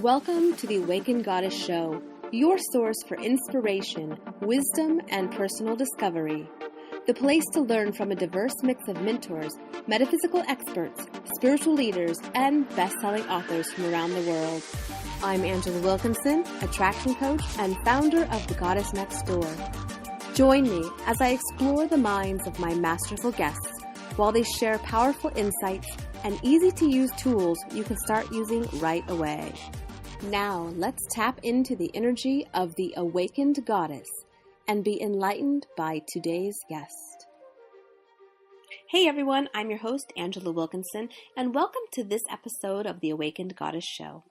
Welcome to the Awakened Goddess Show, your source for inspiration, wisdom, and personal discovery. The place to learn from a diverse mix of mentors, metaphysical experts, spiritual leaders, and best-selling authors from around the world. I'm Angela Wilkinson, attraction coach and founder of The Goddess Next Door. Join me as I explore the minds of my masterful guests while they share powerful insights and easy-to-use tools you can start using right away. Now, let's tap into the energy of the Awakened Goddess and be enlightened by today's guest. Hey everyone, I'm your host, Angela Wilkinson, and welcome to this episode of the Awakened Goddess Show.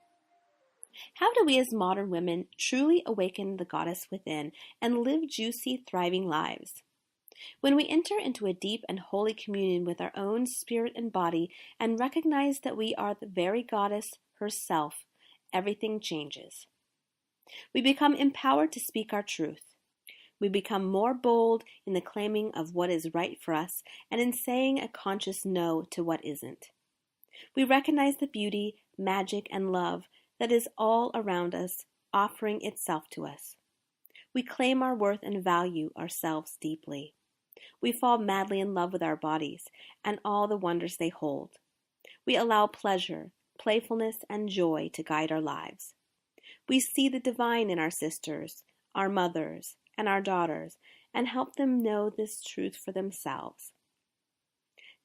How do we as modern women truly awaken the goddess within and live juicy, thriving lives? When we enter into a deep and holy communion with our own spirit and body and recognize that we are the very goddess herself, everything changes. We become empowered to speak our truth. We become more bold in the claiming of what is right for us and in saying a conscious no to what isn't. We recognize the beauty, magic, and love that is all around us, offering itself to us. We claim our worth and value ourselves deeply. We fall madly in love with our bodies and all the wonders they hold. We allow pleasure, playfulness, and joy to guide our lives. We see the divine in our sisters, our mothers, and our daughters, and help them know this truth for themselves.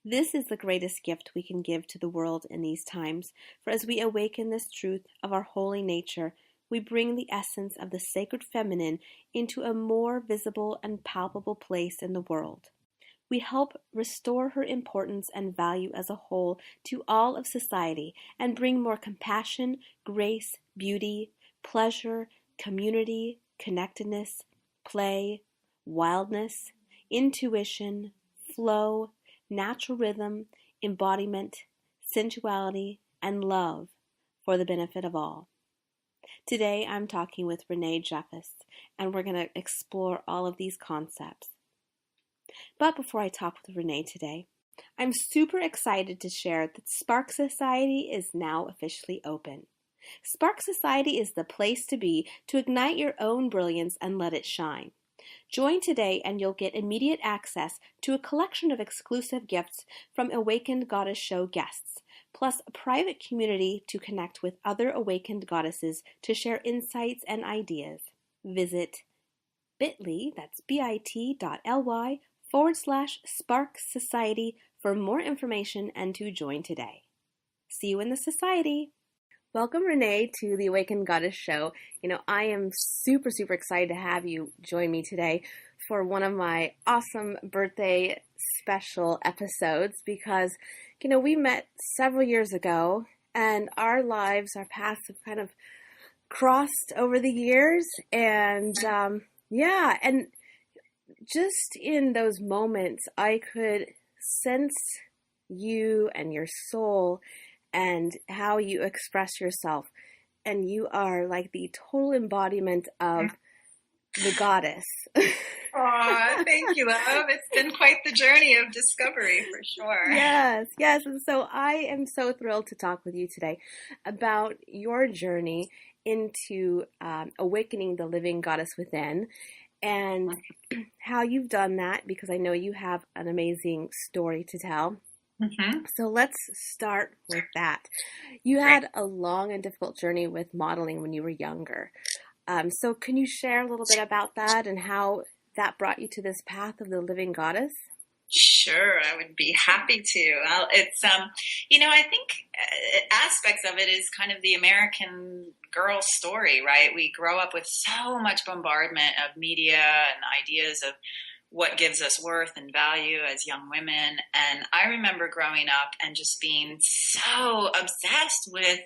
This is the greatest gift we can give to the world in these times, for as we awaken this truth of our holy nature, we bring the essence of the sacred feminine into a more visible and palpable place in the world. We help restore her importance and value as a whole to all of society and bring more compassion, grace, beauty, pleasure, community, connectedness, play, wildness, intuition, flow, natural rhythm, embodiment, sensuality, and love for the benefit of all. Today, I'm talking with Renee Jeffus, and we're going to explore all of these concepts. But before I talk with Renee today, I'm super excited to share that Spark Society is now officially open. Spark Society is the place to be to ignite your own brilliance and let it shine. Join today and you'll get immediate access to a collection of exclusive gifts from Awakened Goddess Show guests, plus a private community to connect with other awakened goddesses to share insights and ideas. Visit bit.ly, that's bit.ly/Spark Society for more information and to join today. See you in the society. Welcome, Renee, to the Awakened Goddess Show. I am super excited to have you join me today for one of my awesome birthday special episodes because, we met several years ago and our lives, our paths have kind of crossed over the years. And and just in those moments, I could sense you and your soul and how you express yourself. And you are like the total embodiment of the goddess. Aw, thank you, love. It's been quite the journey of discovery for sure. Yes. And so I am so thrilled to talk with you today about your journey into awakening the living goddess within and how you've done that, because I know you have an amazing story to tell. Mm-hmm. So let's start with that. You had a long and difficult journey with modeling when you were younger. So can you share a little bit about that and how that brought you to this path of the living goddess? Sure, I would be happy to. It's, I think aspects of it is kind of the American girl story, right? We grow up with so much bombardment of media and ideas of what gives us worth and value as young women. And I remember growing up and just being so obsessed with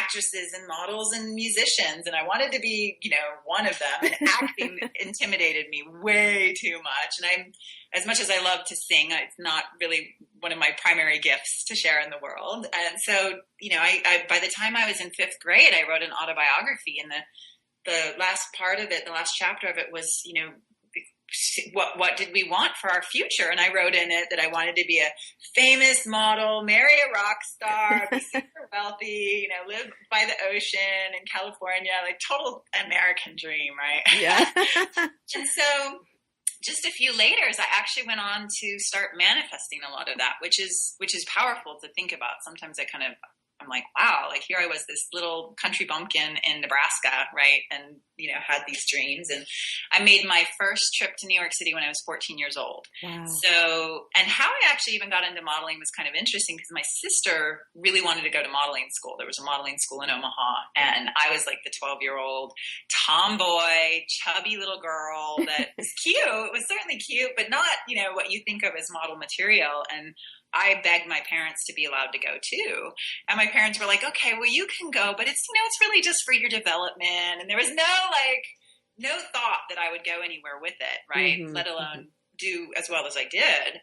actresses and models and musicians. And I wanted to be, one of them. And acting intimidated me way too much. And as much as I love to sing, it's not really one of my primary gifts to share in the world. And so, I by the time I was in fifth grade, I wrote an autobiography. And the last part of it, the last chapter of it was, what did we want for our future? And I wrote in it that I wanted to be a famous model, marry a rock star, be super wealthy, live by the ocean in California, like total American dream, right? Yeah. And so just a few later, I actually went on to start manifesting a lot of that, which is powerful to think about. Sometimes I'm like, wow, like here I was, this little country bumpkin in Nebraska, right? And, had these dreams. And I made my first trip to New York City when I was 14 years old. Wow. So, and how I actually even got into modeling was kind of interesting because my sister really wanted to go to modeling school. There was a modeling school in Omaha, and I was like the 12-year-old tomboy, chubby little girl that was cute. It was certainly cute, but not, what you think of as model material. And I begged my parents to be allowed to go too. And my parents were like, okay, well, you can go, but it's, it's really just for your development. And there was no thought that I would go anywhere with it, right? Mm-hmm. Let alone do as well as I did.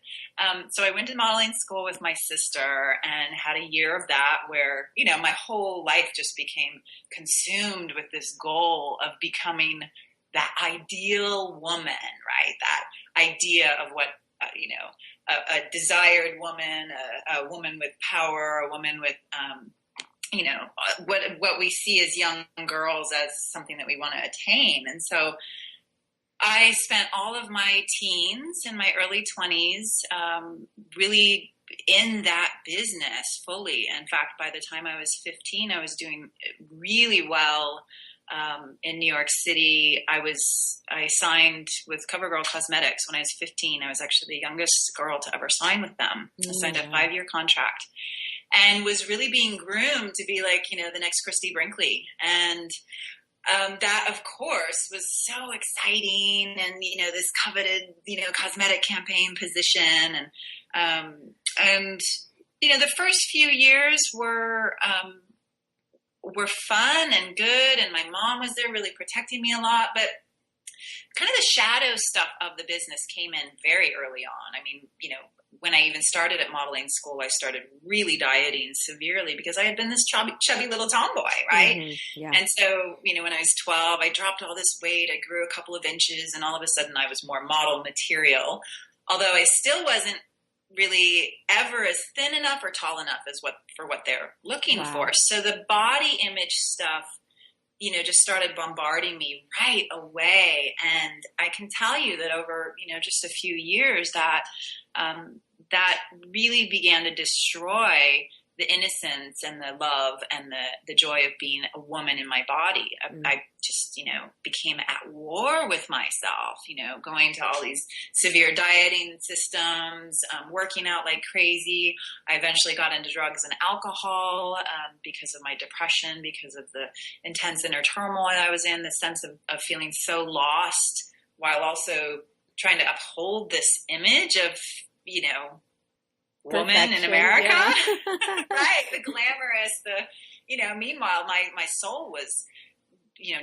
So I went to modeling school with my sister and had a year of that where, my whole life just became consumed with this goal of becoming that ideal woman, right? That idea of what, a desired woman, a woman with power, a woman with, what we see as young girls as something that we want to attain. And so I spent all of my teens and my early 20s really in that business fully. In fact, by the time I was 15, I was doing really well. In New York City, I signed with CoverGirl Cosmetics when I was 15. I was actually the youngest girl to ever sign with them. I signed a 5-year contract and was really being groomed to be like, the next Christy Brinkley. And that, of course, was so exciting and, this coveted, cosmetic campaign position. And the first few years were fun and good. And my mom was there really protecting me a lot, but kind of the shadow stuff of the business came in very early on. I mean, when I even started at modeling school, I started really dieting severely because I had been this chubby little tomboy, right? Mm-hmm. Yeah. And so, when I was 12, I dropped all this weight. I grew a couple of inches, and all of a sudden I was more model material, although I still wasn't really ever as thin enough or tall enough as what they're looking for. So the body image stuff, just started bombarding me right away. And I can tell you that over, just a few years that really began to destroy the innocence and the love and the joy of being a woman in my body. I just, became at war with myself, going to all these severe dieting systems, working out like crazy. I eventually got into drugs and alcohol because of my depression, because of the intense inner turmoil I was in, the sense of feeling so lost while also trying to uphold this image of, woman Perfection, in America, yeah. right? The glamorous, meanwhile, my soul was,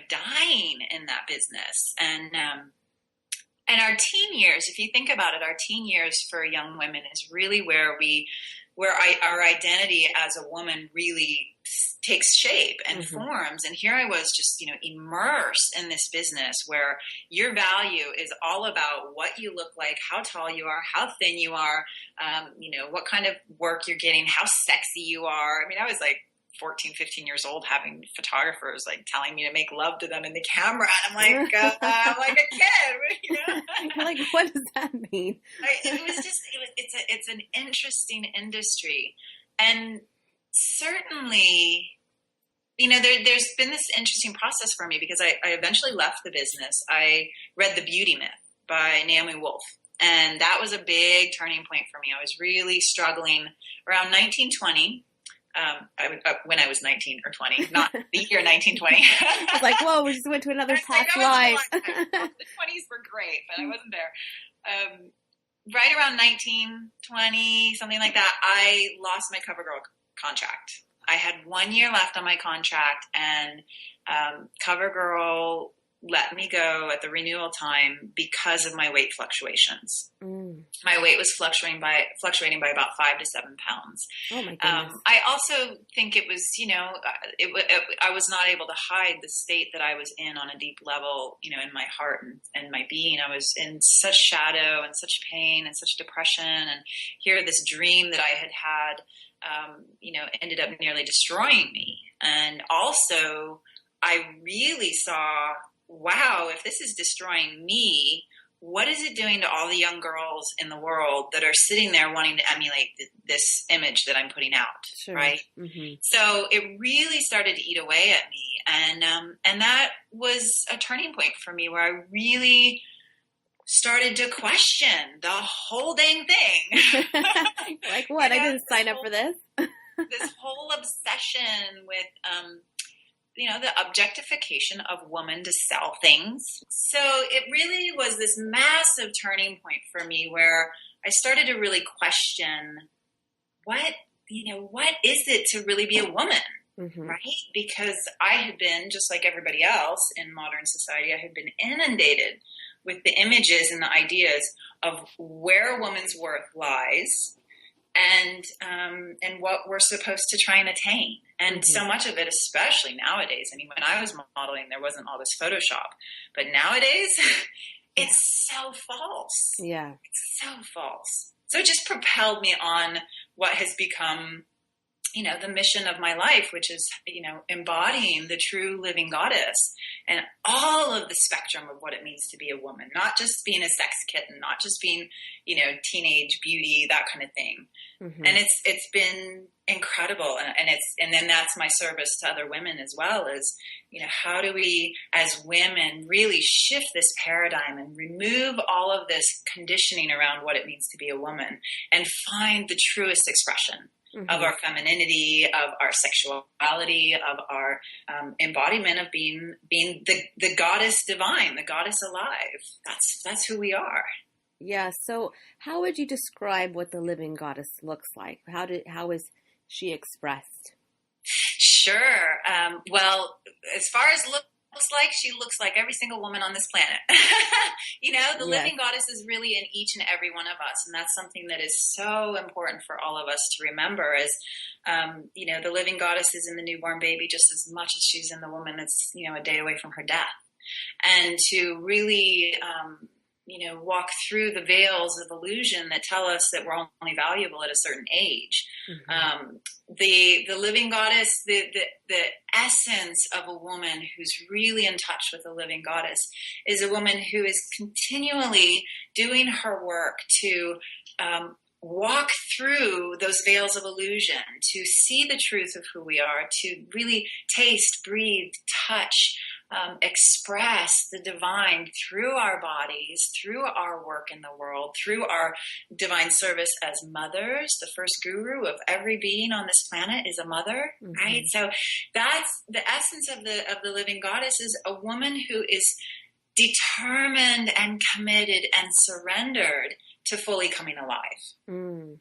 dying in that business. And our teen years, if you think about it, our teen years for young women is really where our identity as a woman really takes shape and forms. And here I was just, immersed in this business where your value is all about what you look like, how tall you are, how thin you are, what kind of work you're getting, how sexy you are. I mean, I was like 14, 15 years old having photographers like telling me to make love to them in the camera. And I'm like, I'm like a kid, You're like, what does that mean? It's an interesting industry. And certainly, there's been this interesting process for me because I eventually left the business. I read The Beauty Myth by Naomi Wolf. And that was a big turning point for me. I was really struggling around 1920. When I was 19 or 20, not the year 1920. I was like, whoa, we just went to another past life. The 20s were great, but I wasn't there. Right around 1920, something like that, I lost my CoverGirl contract. I had 1 year left on my contract, and CoverGirl let me go at the renewal time because of my weight fluctuations. Mm. My weight was fluctuating by about 5 to 7 pounds. Oh my goodness. I also think it was, I was not able to hide the state that I was in on a deep level, in my heart and my being. I was in such shadow and such pain and such depression. And here, this dream that I had, ended up nearly destroying me. And also, I really saw, wow, if this is destroying me, what is it doing to all the young girls in the world that are sitting there wanting to emulate this image that I'm putting out, Sure. right? Mm-hmm. So it really started to eat away at me. And that was a turning point for me where I really started to question the whole dang thing. Like what? I didn't sign up for this. This whole obsession with, the objectification of women to sell things. So it really was this massive turning point for me where I started to really question what is it to really be a woman, Mm-hmm. right? Because I had been, just like everybody else in modern society, I had been inundated with the images and the ideas of where a woman's worth lies and what we're supposed to try and attain. And so much of it, especially nowadays, I mean, when I was modeling, there wasn't all this Photoshop, but nowadays it's so false. Yeah. It's so false. So it just propelled me on what has become, the mission of my life, which is, embodying the true living goddess and all of the spectrum of what it means to be a woman, not just being a sex kitten, not just being, teenage beauty, that kind of thing. Mm-hmm. And it's been incredible. And then that's my service to other women as well is, how do we as women really shift this paradigm and remove all of this conditioning around what it means to be a woman and find the truest expression of our femininity, of our sexuality, of our embodiment of being the goddess divine, the goddess alive. That's who we are. Yeah. So how would you describe what the living goddess looks like? How is she expressed? Sure. Well, as far as looks like, she looks like every single woman on this planet. The living goddess is really in each and every one of us. And that's something that is so important for all of us to remember is, the living goddess is in the newborn baby just as much as she's in the woman that's, a day away from her death. And to really, walk through the veils of illusion that tell us that we're only valuable at a certain age. Mm-hmm. The living goddess, the essence of a woman who's really in touch with the living goddess is a woman who is continually doing her work to walk through those veils of illusion, to see the truth of who we are, to really taste, breathe, touch, express the divine through our bodies, through our work in the world, through our divine service as mothers. The first guru of every being on this planet is a mother, right? So that's the essence of the living goddess is a woman who is determined and committed and surrendered to fully coming alive and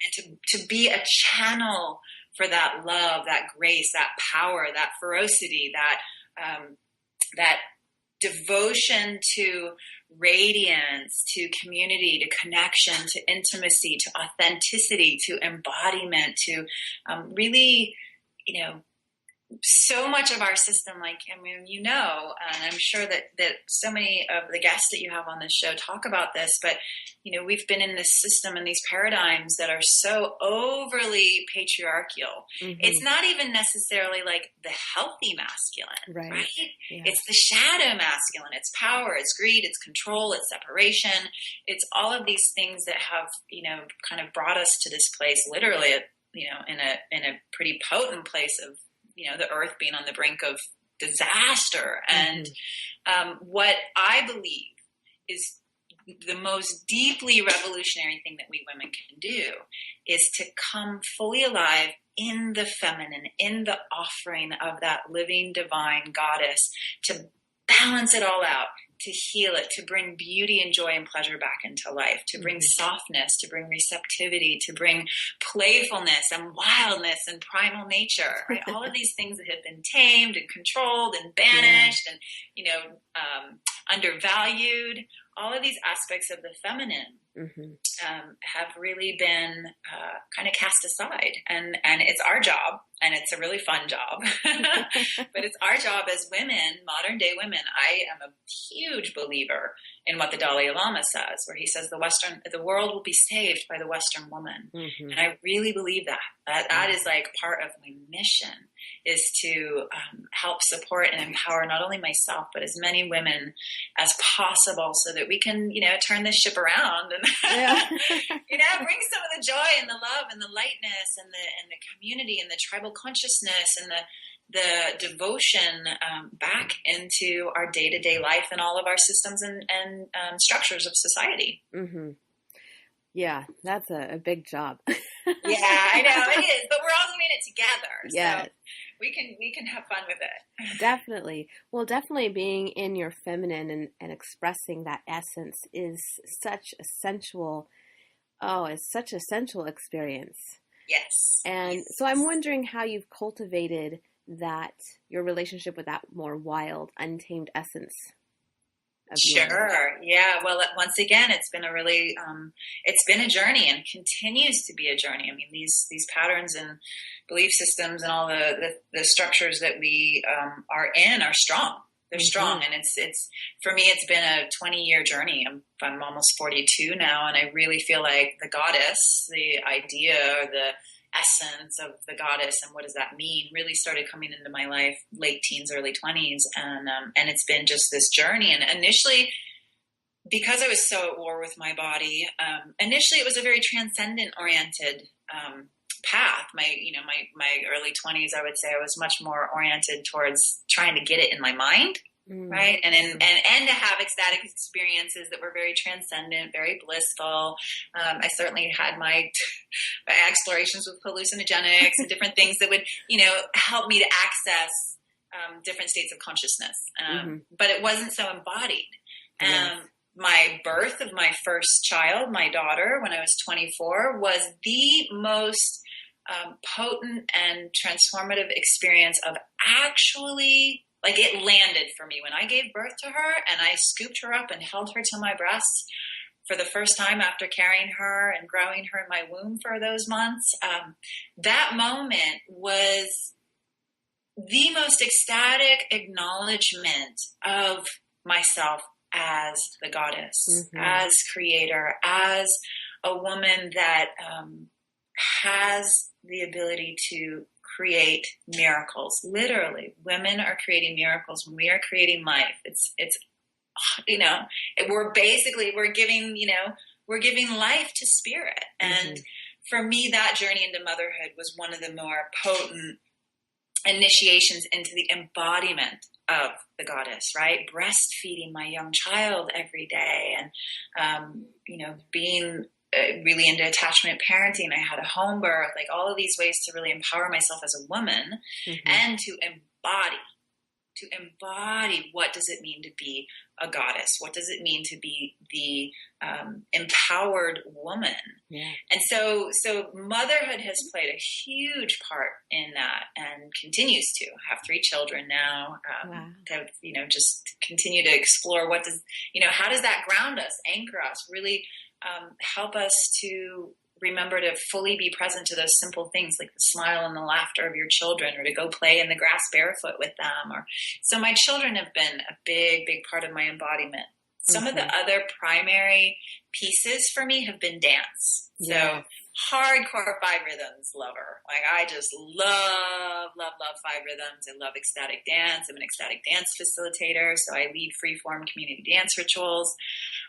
to be a channel for that love, that grace, that power, that ferocity, that devotion to radiance, to community, to connection, to intimacy, to authenticity, to embodiment, to really, so much of our system, and I'm sure that so many of the guests that you have on this show talk about this, but, we've been in this system and these paradigms that are so overly patriarchal. Mm-hmm. It's not even necessarily like the healthy masculine, right? Yeah. It's the shadow masculine. It's power, it's greed, it's control, it's separation. It's all of these things that have, kind of brought us to this place, literally, in a pretty potent place of, the earth being on the brink of disaster. And what I believe is the most deeply revolutionary thing that we women can do is to come fully alive in the feminine, in the offering of that living divine goddess, to balance it all out, to heal it, to bring beauty and joy and pleasure back into life, to bring softness, to bring receptivity, to bring playfulness and wildness and primal nature, right? All of these things that have been tamed and controlled and banished and, undervalued, all of these aspects of the feminine have really been kind of cast aside. And it's our job, and it's a really fun job, but it's our job as women, modern day women. I am a huge believer in what the Dalai Lama says, where he says the world will be saved by the Western woman. And I really believe that is like part of my mission, is to help support and empower not only myself, but as many women as possible, so that we can, turn this ship around and, bring some of the joy and the love and the lightness and the community and the tribal consciousness and the devotion back into our day-to-day life and all of our systems and structures of society. Yeah, that's a big job. Yeah, I know it is, but we're all doing it together. Yes. So we can have fun with it. Definitely. Well, definitely being in your feminine and expressing that essence is such a sensual experience. Yes. And so I'm wondering how you've cultivated your relationship with that more wild, untamed essence of you. Sure. Yeah. Well, once again, it's been it's been a journey and continues to be a journey. I mean, these patterns and belief systems and all the structures that we are in are strong. They're strong. And it's for me, it's been a 20-year journey. I'm almost 42 now. And I really feel like the goddess, the idea, the essence of the goddess and what does that mean, really started coming into my life late teens, early 20s. And it's been just this journey. And initially, because I was so at war with my body, initially it was a very transcendent oriented path. My early 20s, I would say I was much more oriented towards trying to get it in my mind. Right. And to have ecstatic experiences that were very transcendent, very blissful. I certainly had my explorations with hallucinogenics and different things that would, help me to access different states of consciousness. But it wasn't so embodied. My birth of my first child, my daughter, when I was 24, was the most potent and transformative experience of actually, like, it landed for me when I gave birth to her and I scooped her up and held her to my breast for the first time after carrying her and growing her in my womb for those months. That moment was the most ecstatic acknowledgement of myself as the goddess, as creator, as a woman that has the ability to create miracles. Literally, women are creating miracles when we are creating life. It's we're giving life to spirit. And for me, that journey into motherhood was one of the more potent initiations into the embodiment of the goddess, right? Breastfeeding my young child every day and, being really into attachment parenting. I had a home birth, like all of these ways to really empower myself as a woman and to embody what does it mean to be a goddess? What does it mean to be the empowered woman? Yeah. And so motherhood has played a huge part in that and continues to. I have 3 children now. To, just continue to explore how does that ground us, anchor us, really help us to remember to fully be present to those simple things like the smile and the laughter of your children, or to go play in the grass barefoot with them. So my children have been a big, big part of my embodiment. Some of the other primary pieces for me have been dance. So hardcore 5 rhythms lover. Like, I just love 5 rhythms. I love ecstatic dance. I'm an ecstatic dance facilitator, so I lead freeform community dance rituals.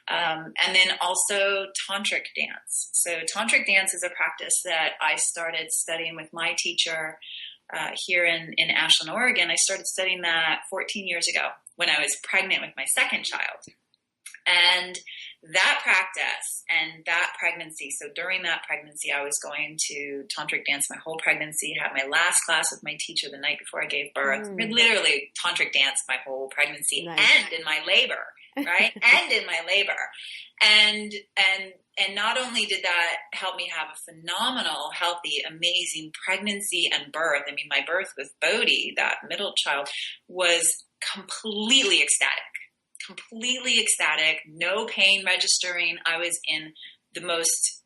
And then also tantric dance. So tantric dance is a practice that I started studying with my teacher here in Ashland, Oregon. I started studying that 14 years ago when I was pregnant with my second child. And that practice and that pregnancy, so during that pregnancy, I was going to tantric dance my whole pregnancy, had my last class with my teacher the night before I gave birth, literally tantric dance my whole pregnancy and in my labor. right? And in my labor. And not only did that help me have a phenomenal, healthy, amazing pregnancy and birth. I mean, my birth with Bodhi, that middle child, was completely ecstatic, no pain registering. I was in the most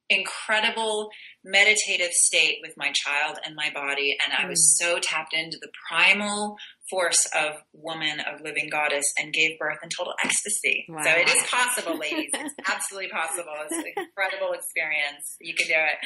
incredible meditative state with my child and my body, and I was so tapped into the primal force of woman, of living goddess, and gave birth in total ecstasy. Wow. So it is possible, ladies. It's absolutely possible. It's an incredible experience. You can do it.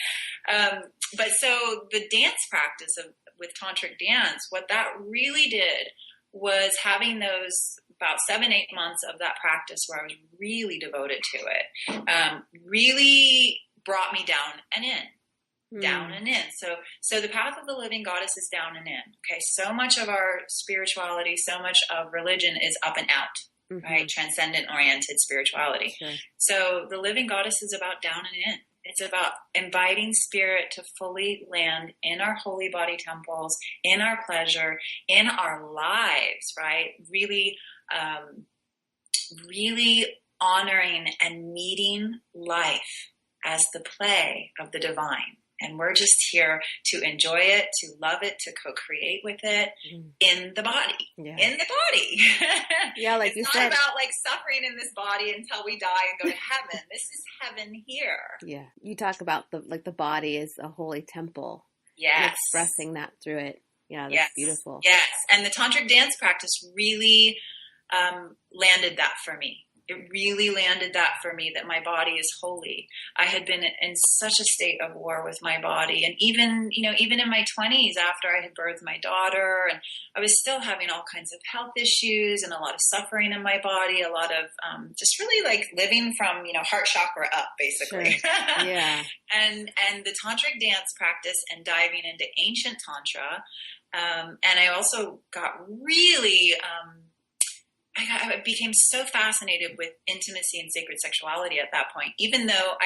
But so the dance practice with tantric dance, what that really did was having those about 7-8 months of that practice where I was really devoted to it, really brought me down and in. Down and in. So the path of the living goddess is down and in. Okay. So much of our spirituality, so much of religion is up and out, right? Transcendent oriented spirituality. Sure. So the living goddess is about down and in. It's about inviting spirit to fully land in our holy body temples, in our pleasure, in our lives, right? Really, really honoring and meeting life as the play of the divine. And we're just here to enjoy it, to love it, to co-create with it in the body. Yeah. In the body. Yeah, like you said. It's not about like suffering in this body until we die and go to heaven. This is heaven here. Yeah. You talk about the body is a holy temple. Yes. And expressing that through it. Yeah, that's beautiful. Yes. And the tantric dance practice really landed that for me. It really landed that for me, that my body is holy. I had been in such a state of war with my body. And even in my 20s, after I had birthed my daughter, and I was still having all kinds of health issues and a lot of suffering in my body, a lot of just really like living from, heart chakra up, basically. Sure. Yeah. And the tantric dance practice and diving into ancient tantra. And I also got really, I became so fascinated with intimacy and sacred sexuality at that point, even though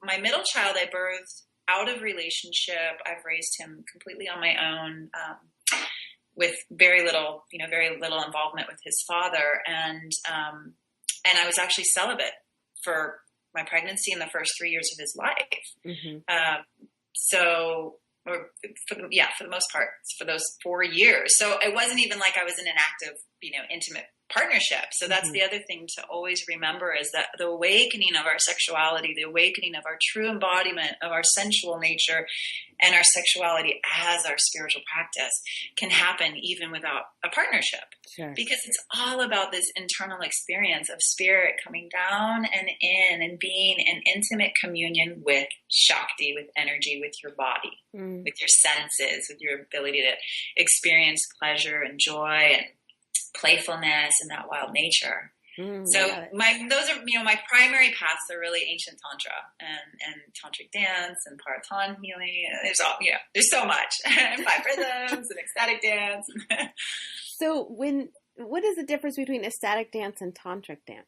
my middle child, I birthed out of relationship. I've raised him completely on my own, with very little involvement with his father. And I was actually celibate for my pregnancy and the first 3 years of his life. For the most part, for those 4 years. So it wasn't even like I was in an active, intimate partnership. So that's the other thing to always remember, is that the awakening of our sexuality, the awakening of our true embodiment of our sensual nature and our sexuality as our spiritual practice can happen even without a partnership. Sure. Because it's all about this internal experience of spirit coming down and in and being in intimate communion with Shakti, with energy, with your body, with your senses, with your ability to experience pleasure and joy and playfulness and that wild nature. So those are, my primary paths are really ancient tantra and tantric dance and Paratan healing. There's so much. 5 rhythms and ecstatic dance. So what is the difference between ecstatic dance and tantric dance?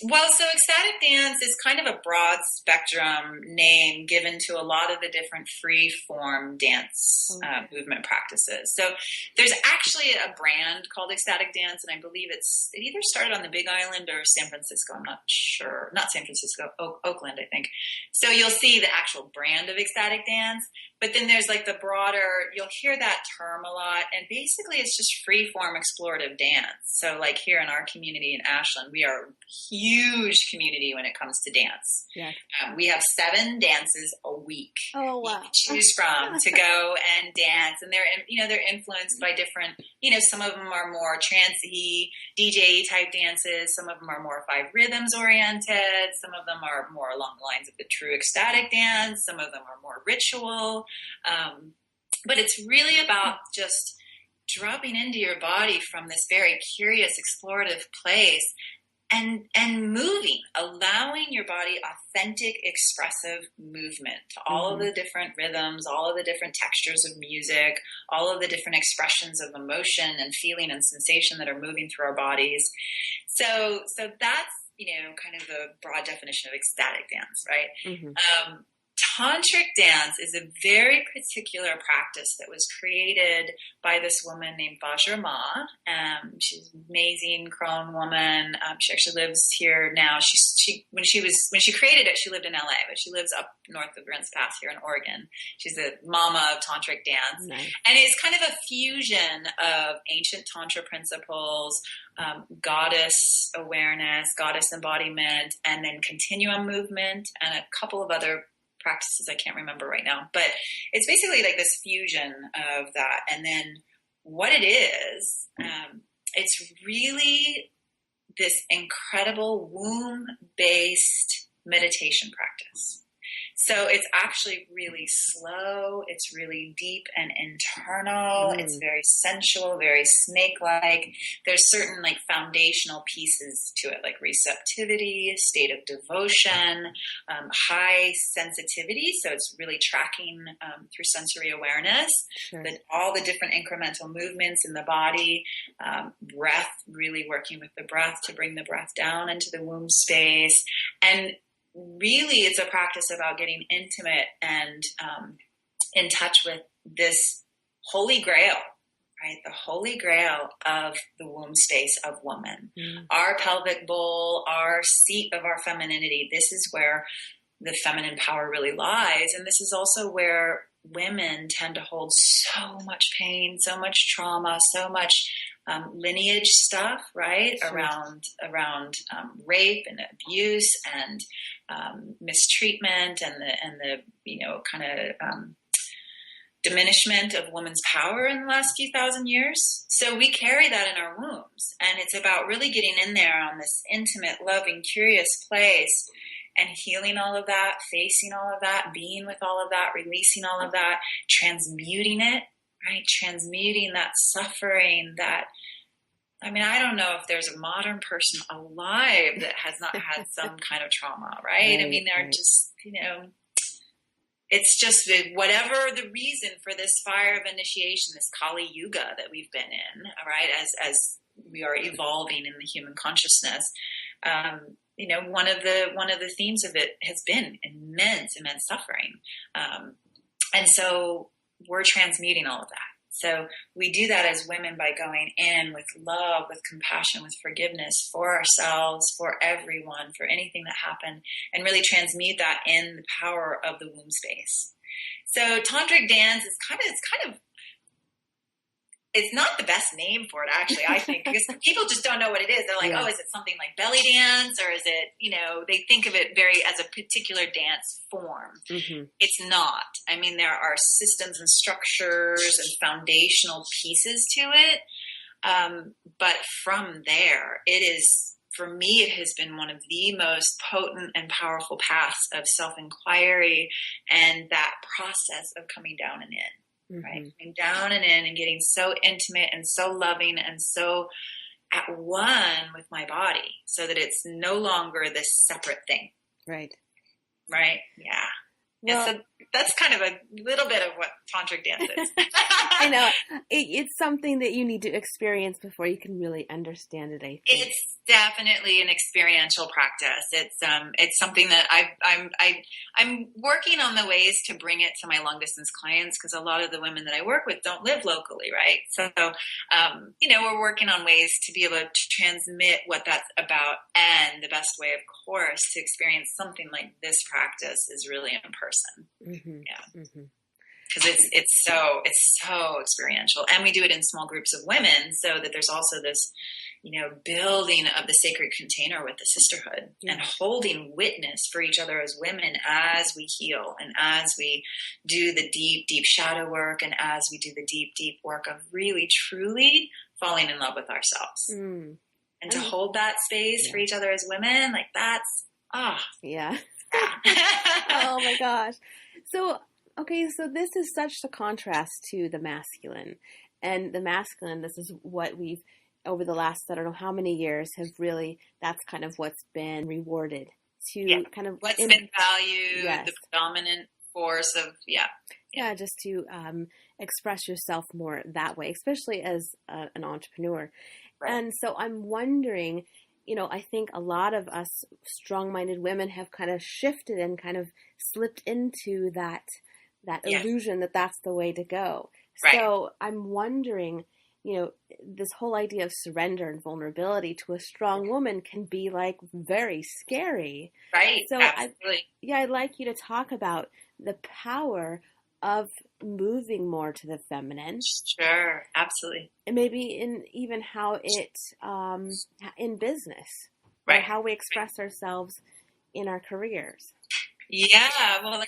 Well, so ecstatic dance is kind of a broad spectrum name given to a lot of the different free form dance movement practices. So there's actually a brand called ecstatic dance, and I believe it either started on the Big Island or San Francisco. I'm not sure. Not San Francisco, Oakland, I think. So you'll see the actual brand of ecstatic dance, but then there's like the broader, you'll hear that term a lot, and basically it's just free form explorative dance. So like here in our community in Ashland, we are huge community when it comes to dance. Yeah. We have 7 dances a week. Oh, wow. You can choose from to go and dance. And they're influenced by different, some of them are more trancey, DJ type dances. Some of them are more 5 rhythms oriented. Some of them are more along the lines of the true ecstatic dance. Some of them are more ritual. But it's really about just dropping into your body from this very curious, explorative place and moving, allowing your body authentic, expressive movement to all of the different rhythms, all of the different textures of music, all of the different expressions of emotion and feeling and sensation that are moving through our bodies. So that's, kind of the broad definition of ecstatic dance, right? Tantric dance is a very particular practice that was created by this woman named Vajrama. She's an amazing crone woman. She actually lives here now. When she created it, she lived in LA, but she lives up north of Grants Pass here in Oregon. She's a mama of Tantric dance. Nice. And it's kind of a fusion of ancient Tantra principles, goddess awareness, goddess embodiment, and then continuum movement, and a couple of other practices I can't remember right now. But it's basically like this fusion of that. And then what it is, it's really this incredible womb-based meditation practice. So it's actually really slow. It's really deep and internal. It's very sensual, very snake-like. There's certain like foundational pieces to it, like receptivity, state of devotion, high sensitivity. So it's really tracking through sensory awareness, that all the different incremental movements in the body, breath, really working with the breath to bring the breath down into the womb space. And really, it's a practice about getting intimate and in touch with this holy grail, right? The holy grail of the womb space of woman. Our pelvic bowl, our seat of our femininity. This is where the feminine power really lies. And this is also where women tend to hold so much pain, so much trauma, so much lineage stuff, right? Around rape and abuse and mistreatment and the kind of diminishment of women's power in the last few thousand years. So we carry that in our wombs, and it's about really getting in there on this intimate, loving, curious place and healing all of that, facing all of that, being with all of that, releasing all of that, transmuting it, right? Transmuting that suffering, I don't know if there's a modern person alive that has not had some kind of trauma, right? They're just, it's just whatever the reason for this fire of initiation, this Kali Yuga that we've been in, right? As we are evolving in the human consciousness, one of the themes of it has been immense suffering. And so we're transmuting all of that. So we do that as women by going in with love, with compassion, with forgiveness for ourselves, for everyone, for anything that happened, and really transmute that in the power of the womb space. So tantric dance is it's not the best name for it, actually, I think, because people just don't know what it is. They're like, oh, is it something like belly dance? Or is it, they think of it very as a particular dance form. It's not. There are systems and structures and foundational pieces to it. But from there, it is, for me, it has been one of the most potent and powerful paths of self-inquiry and that process of coming down and in. Right? Coming down and in and getting so intimate and so loving and so at one with my body so that it's no longer this separate thing. Right. Right? Yeah. Well, and so that's kind of a little bit of what tantric dance is. I know. It's something that you need to experience before you can really understand it, I think. It's definitely an experiential practice. It's something that I'm working on the ways to bring it to my long distance clients, because a lot of the women that I work with don't live locally, right? So, we're working on ways to be able to transmit what that's about, and the best way, of course, to experience something like this practice is really in person. Yeah. Because it's so experiential, and we do it in small groups of women, so that there's also this, building of the sacred container with the sisterhood and holding witness for each other as women as we heal and as we do the deep, deep shadow work and as we do the deep, deep work of really, truly falling in love with ourselves. And to hold that space for each other as women, like that's, Yeah. Oh my gosh. So, okay, so this is such a contrast to the masculine. And the masculine, this is what we've, over the last, I don't know how many years, have really, that's kind of what's been rewarded to kind of... What's been valued, the dominant force of, just to express yourself more that way, especially as an entrepreneur. Right. And so I'm wondering, I think a lot of us strong-minded women have kind of shifted and kind of slipped into that illusion that that's the way to go. Right. So I'm wondering, this whole idea of surrender and vulnerability to a strong woman can be like very scary. Right. So Absolutely. I'd like you to talk about the power of moving more to the feminine. Sure. Absolutely. And maybe in even how it, in business, right. or how we express ourselves in our careers. Yeah, well,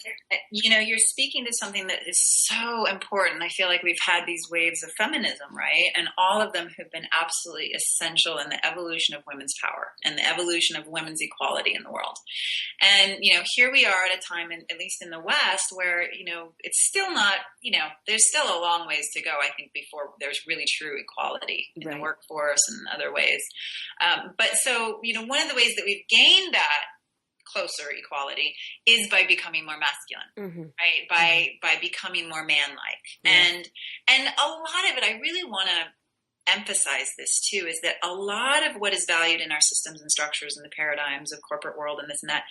you're speaking to something that is so important. I feel like we've had these waves of feminism, right? And all of them have been absolutely essential in the evolution of women's power and the evolution of women's equality in the world. And, here we are at a time, at least in the West, where, it's still not, there's still a long ways to go, I think, before there's really true equality in the workforce and other ways. But so, one of the ways that we've gained that closer equality is by becoming more masculine, right? By becoming more man-like. And a lot of it, I really want to emphasize this too, is that a lot of what is valued in our systems and structures and the paradigms of corporate world and this and that,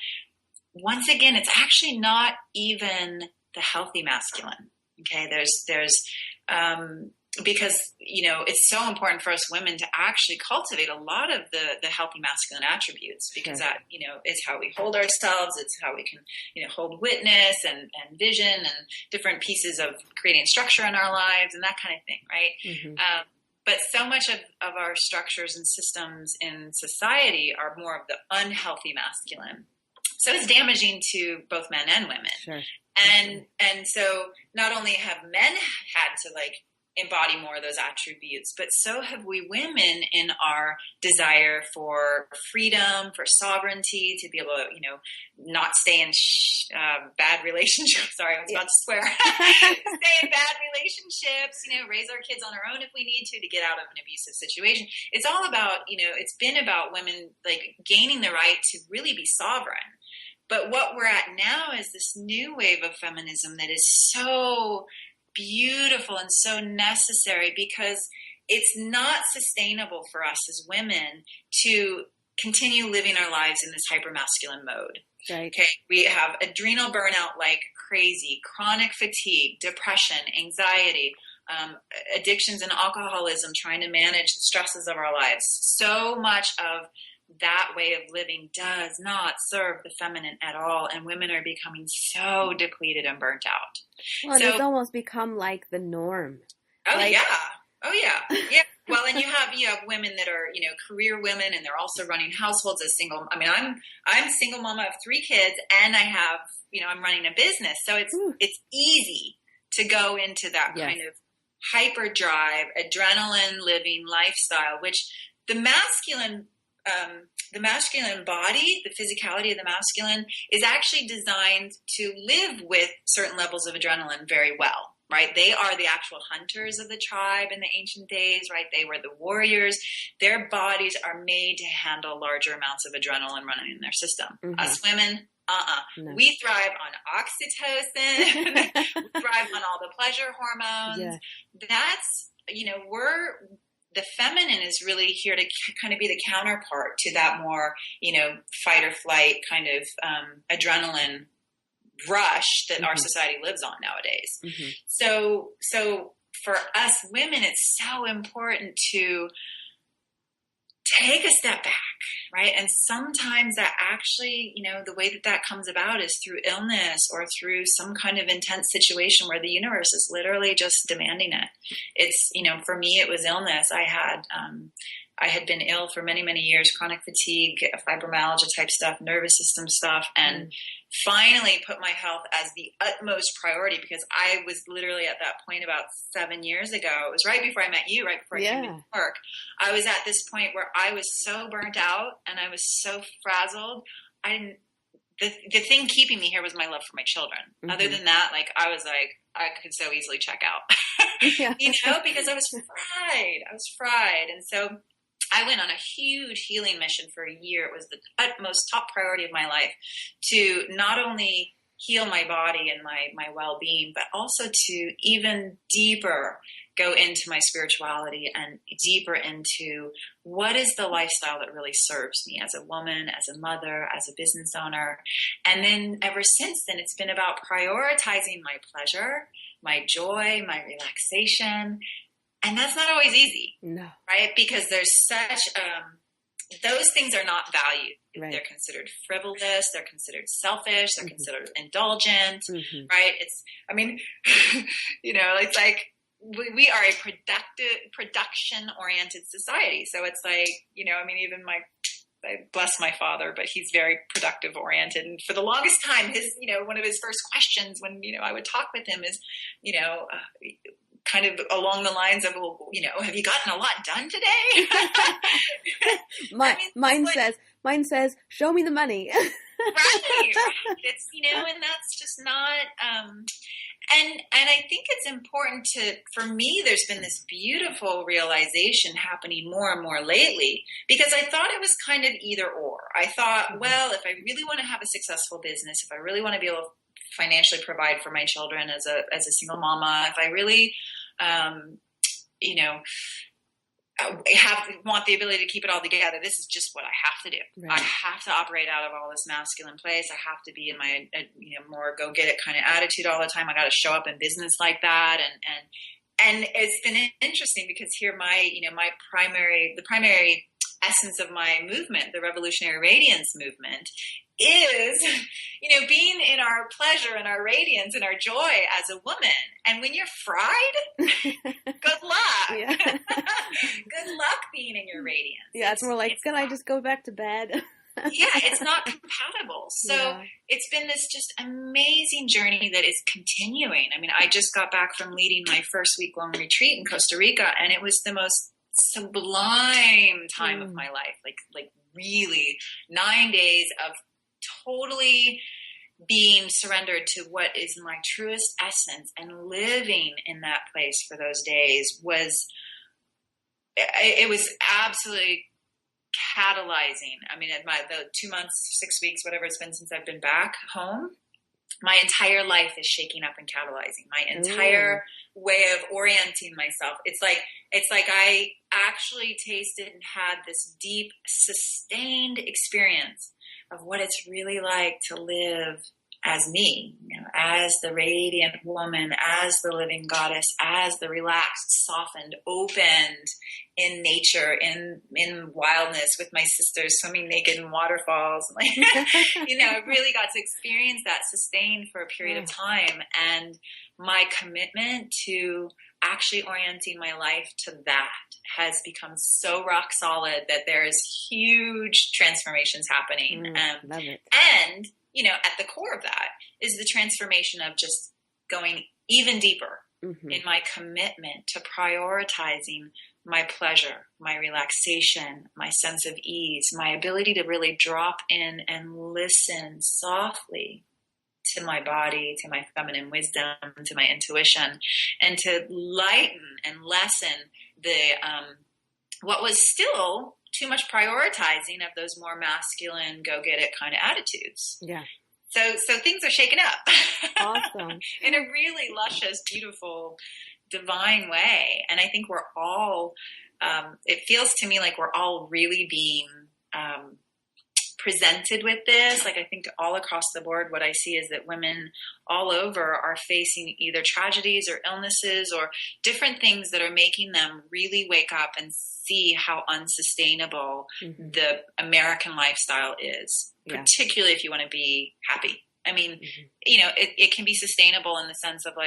once again, it's actually not even the healthy masculine. Okay. Because, it's so important for us women to actually cultivate a lot of the healthy masculine attributes, because that, is how we hold ourselves. It's how we can, hold witness and vision and different pieces of creating structure in our lives and that kind of thing. Right. But so much of our structures and systems in society are more of the unhealthy masculine. So it's damaging to both men and women. Sure. And so not only have men had to embody more of those attributes, but so have we women in our desire for freedom, for sovereignty, to be able to, not stay in bad relationships. Sorry, I was about to swear. Stay in bad relationships, raise our kids on our own if we need to get out of an abusive situation. It's all about, it's been about women gaining the right to really be sovereign. But what we're at now is this new wave of feminism that is so beautiful and so necessary, because it's not sustainable for us as women to continue living our lives in this hypermasculine mode. Right. Okay. We have adrenal burnout like crazy, chronic fatigue, depression, anxiety, addictions and alcoholism, trying to manage the stresses of our lives. So much of that way of living does not serve the feminine at all, and women are becoming so depleted and burnt out. Well, and it's almost become like the norm. Oh yeah. Well, and you have women that are career women, and they're also running households as single. I mean, I'm a single mama of 3 kids, and I have I'm running a business, so it's easy to go into that kind of hyperdrive, adrenaline living lifestyle, which the masculine body, the physicality of the masculine, is actually designed to live with certain levels of adrenaline very well, right? They are the actual hunters of the tribe in the ancient days, right? They were the warriors. Their bodies are made to handle larger amounts of adrenaline running in their system. Us women, no. We thrive on oxytocin. We thrive on all the pleasure hormones. Yeah. That's, the feminine is really here to kind of be the counterpart to that more, fight or flight kind of adrenaline rush that our society lives on nowadays. So for us women, it's so important to take a step back, right? And sometimes that actually, the way that comes about is through illness or through some kind of intense situation where the universe is literally just demanding it. It's, for me, it was illness. I had been ill for many, many years, chronic fatigue, fibromyalgia type stuff, nervous system stuff, and finally put my health as the utmost priority, because I was literally at that point about 7 years ago. It was right before I met you, right before I came to New York. I was at this point where I was so burnt out and I was so frazzled. The thing keeping me here was my love for my children. Other than that, I was I could so easily check out, because I was fried. And so I went on a huge healing mission for a year. It was the utmost top priority of my life to not only heal my body and my well-being, but also to even deeper go into my spirituality and deeper into what is the lifestyle that really serves me as a woman, as a mother, as a business owner. And then ever since then, it's been about prioritizing my pleasure, my joy, my relaxation. And that's not always easy, No. right? Because there's such, those things are not valued. Right. They're considered frivolous. They're considered selfish. They're considered indulgent, Mm-hmm. right? It's like we are a production-oriented society. So it's like, even I bless my father, but he's very productive oriented. And for the longest time, one of his first questions when, I would talk with him is, kind of along the lines of, well, have you gotten a lot done today? Mine says, show me the money. Right. It's, and that's just not, and I think it's important for me, there's been this beautiful realization happening more and more lately, because I thought it was kind of either or. I thought, well, if I really want to have a successful business, if I really want to be able to financially provide for my children as a single mama, if I really, want the ability to keep it all together, this is just what I have to do. Right. I have to operate out of all this masculine place. I have to be in my, more go get it kind of attitude all the time. I got to show up in business like that. And it's been interesting because here the primary essence of my movement, the Revolutionary Radiance movement, is, being in our pleasure and our radiance and our joy as a woman. And when you're fried, good luck. Yeah. Good luck being in your radiance. Yeah, it's more like, can I just go back to bed? Yeah, it's not compatible. So It's been this just amazing journey that is continuing. I mean, I just got back from leading my first week-long retreat in Costa Rica, and it was the most sublime time of my life. Like really 9 days of totally being surrendered to what is my truest essence, and living in that place for those days was absolutely catalyzing. I mean, the 2 months, 6 weeks, whatever it's been since I've been back home, my entire life is shaking up and catalyzing. My entire way of orienting myself. It's like I actually tasted and had this deep, sustained experience of what it's really like to live as me, as the radiant woman, as the living goddess, as the relaxed, softened, opened in nature, in wildness with my sisters swimming naked in waterfalls. I really got to experience that sustained for a period of time. And my commitment to actually orienting my life to that has become so rock solid that there's huge transformations happening. Love it. And, at the core of that is the transformation of just going even deeper in my commitment to prioritizing my pleasure, my relaxation, my sense of ease, my ability to really drop in and listen softly to my body, to my feminine wisdom, to my intuition, and to lighten and lessen the what was still too much prioritizing of those more masculine, go get it kind of attitudes. Yeah. So things are shaking up. Awesome. In a really luscious, beautiful, divine way. And I think we're all, it feels to me like we're all really being presented with this. Like, I think all across the board, what I see is that women all over are facing either tragedies or illnesses or different things that are making them really wake up and see how unsustainable the American lifestyle is, particularly if you want to be happy. I mean, it can be sustainable in the sense of what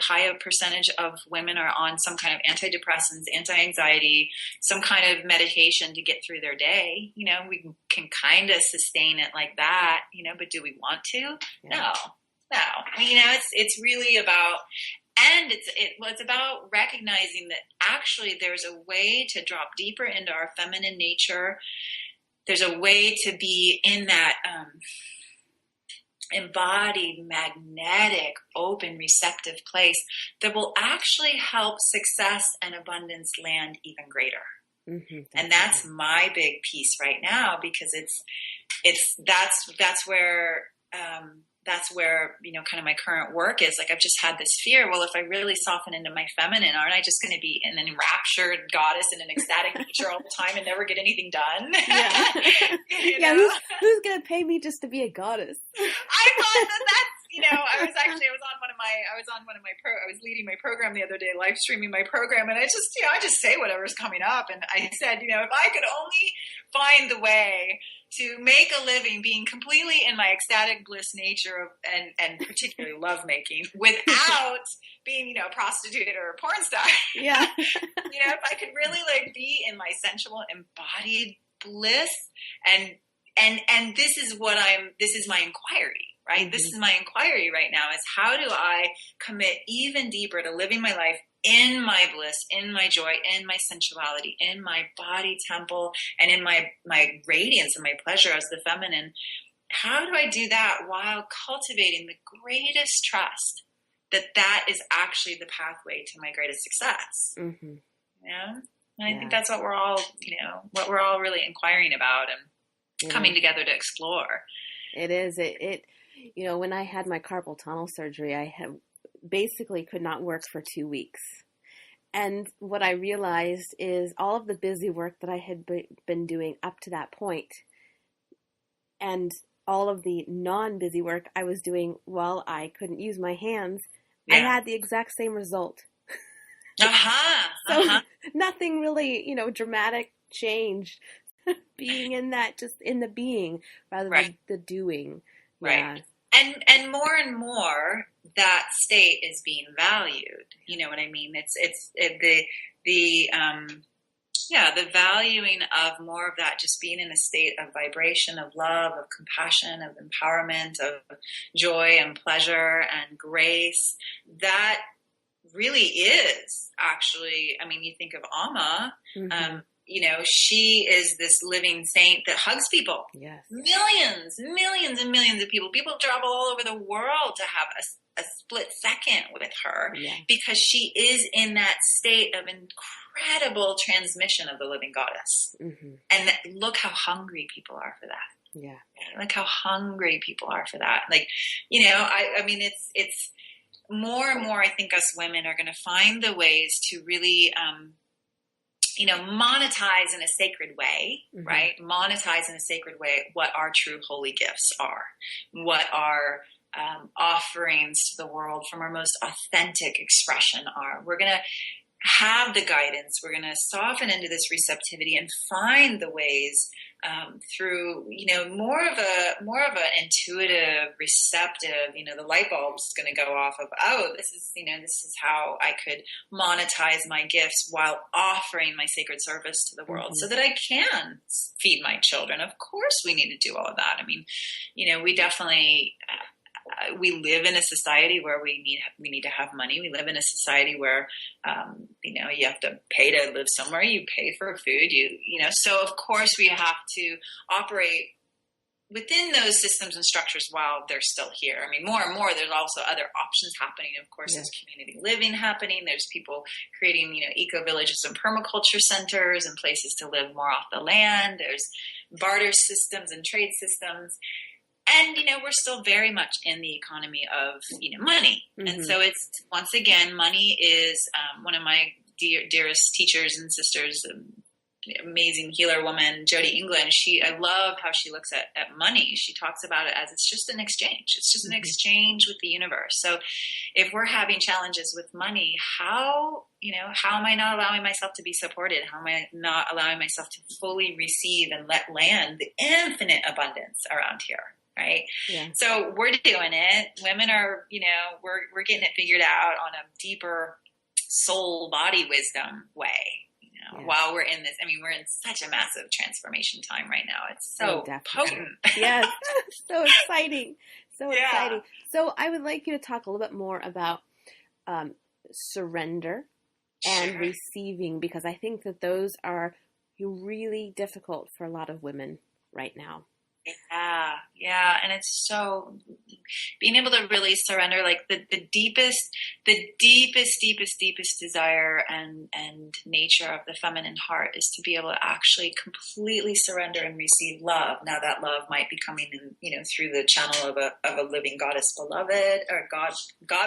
high a percentage of women are on some kind of antidepressants, anti-anxiety, some kind of medication to get through their day. We can kind of sustain it like that, but do we want to? No. It's really about, and it's about recognizing that actually there's a way to drop deeper into our feminine nature. There's a way to be in that embodied, magnetic, open, receptive place that will actually help success and abundance land even greater. And that's my big piece right now, because that's where that's where, kind of my current work is. Like, I've just had this fear. Well, if I really soften into my feminine, aren't I just going to be an enraptured goddess in an ecstatic nature all the time and never get anything done? Yeah. Yeah. Who's going to pay me just to be a goddess? I thought that's, I was leading my program the other day, live streaming my program. And I just say whatever's coming up. And I said, if I could only find the way to make a living being completely in my ecstatic bliss nature and particularly lovemaking without being, a prostitute or a porn star. Yeah. If I could really be in my sensual embodied bliss and this is my inquiry, right? Mm-hmm. This is my inquiry right now is how do I commit even deeper to living my life in my bliss, in my joy, in my sensuality, in my body temple, and in my radiance and my pleasure as the feminine. How do I do that while cultivating the greatest trust that is actually the pathway to my greatest success? Mm-hmm. And I think that's what we're all, really inquiring about and coming together to explore. It is. When I had my carpal tunnel surgery, I basically could not work for 2 weeks. And what I realized is all of the busy work that I had been doing up to that point and all of the non-busy work I was doing while I couldn't use my hands, I had the exact same result. So nothing really, dramatic changed. Being in that, just in the being rather than the doing. Right. And more that state is being valued. You know what I mean? The valuing of more of that, just being in a state of vibration, of love, of compassion, of empowerment, of joy and pleasure and grace. That really is actually, you think of Amma, mm-hmm. She is this living saint that hugs people. Yes. Millions and millions of people. People travel all over the world to have a split second with her because she is in that state of incredible transmission of the living goddess. Mm-hmm. And look how hungry people are for that. Yeah. Look how hungry people are for that. It's more and more, I think us women are going to find the ways to really, monetize in a sacred way, mm-hmm. right? Monetize in a sacred way what our true holy gifts are, what our offerings to the world from our most authentic expression are. We're going to have the guidance. We're going to soften into this receptivity and find the ways through, more of an intuitive, receptive, the light bulb's going to go off of, this is how I could monetize my gifts while offering my sacred service to the world mm-hmm. so that I can feed my children. Of course we need to do all of that. We definitely, we live in a society where we need to have money. We live in a society where, you have to pay to live somewhere. You pay for food. So of course we have to operate within those systems and structures while they're still here. More and more, there's also other options happening. Of course, there's community living happening. There's people creating, eco-villages and permaculture centers and places to live more off the land. There's barter systems and trade systems. And, we're still very much in the economy of, money. Mm-hmm. And so it's, once again, money is one of my dearest teachers and sisters, amazing healer woman, Jody England. I love how she looks at money. She talks about it as it's just an exchange. It's just an exchange with the universe. So if we're having challenges with money, how am I not allowing myself to be supported? How am I not allowing myself to fully receive and let land the infinite abundance around here? Right. Yeah. So we're doing it. Women are, we're getting it figured out on a deeper soul body wisdom way, while we're in this. We're in such a massive transformation time right now. It's so potent. Yes. So exciting. So exciting. So I would like you to talk a little bit more about surrender and receiving, because I think that those are really difficult for a lot of women right now. Yeah. And it's so being able to really surrender, like the deepest desire and nature of the feminine heart is to be able to actually completely surrender and receive love. Now that love might be coming in, through the channel of a living goddess beloved, or God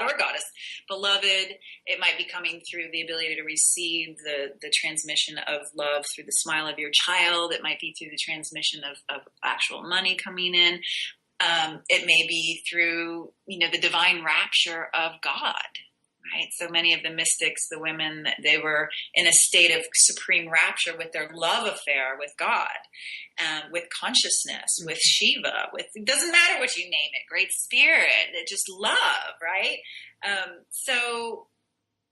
or goddess beloved. It might be coming through the ability to receive the transmission of love through the smile of your child. It might be through the transmission of actual money coming in. It may be through, the divine rapture of God, right? So many of the mystics, the women, they were in a state of supreme rapture with their love affair with God, with consciousness, with Shiva, it doesn't matter what you name it, great spirit, just love, right? So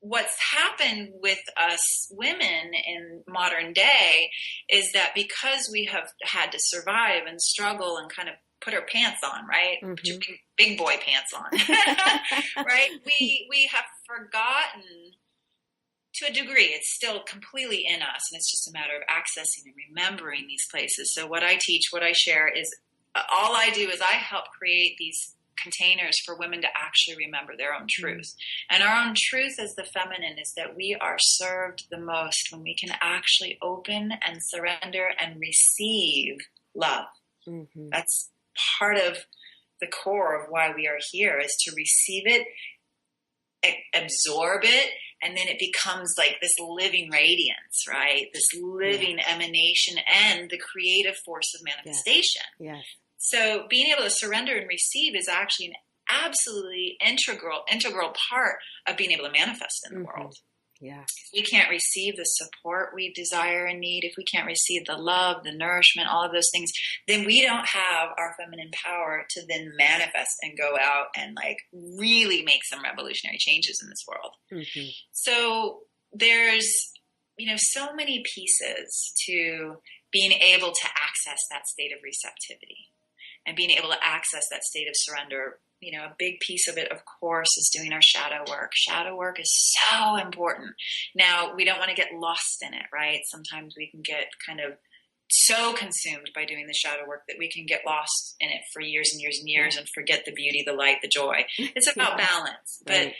what's happened with us women in modern day is that because we have had to survive and struggle and kind of put our pants on, right? Mm-hmm. Put your big boy pants on, right? We have forgotten, to a degree, it's still completely in us, and it's just a matter of accessing and remembering these places. So what I teach, what I share is, all I do is I help create these containers for women to actually remember their own truth. And our own truth as the feminine is that we are served the most when we can actually open and surrender and receive love. Mm-hmm. That's part of the core of why we are here, is to receive it, absorb it, and then it becomes like this living radiance, right? This living emanation and the creative force of manifestation. Yes. So being able to surrender and receive is actually an absolutely integral part of being able to manifest in the world. Yeah. If we can't receive the support we desire and need, if we can't receive the love, the nourishment, all of those things, then we don't have our feminine power to then manifest and go out and like really make some revolutionary changes in this world. Mm-hmm. So there's, so many pieces to being able to access that state of receptivity and being able to access that state of surrender. A big piece of it, of course, is doing our shadow work. Shadow work is so important. Now, we don't want to get lost in it, right? Sometimes we can get kind of so consumed by doing the shadow work that we can get lost in it for years and years and years and forget the beauty, the light, the joy. It's about balance. But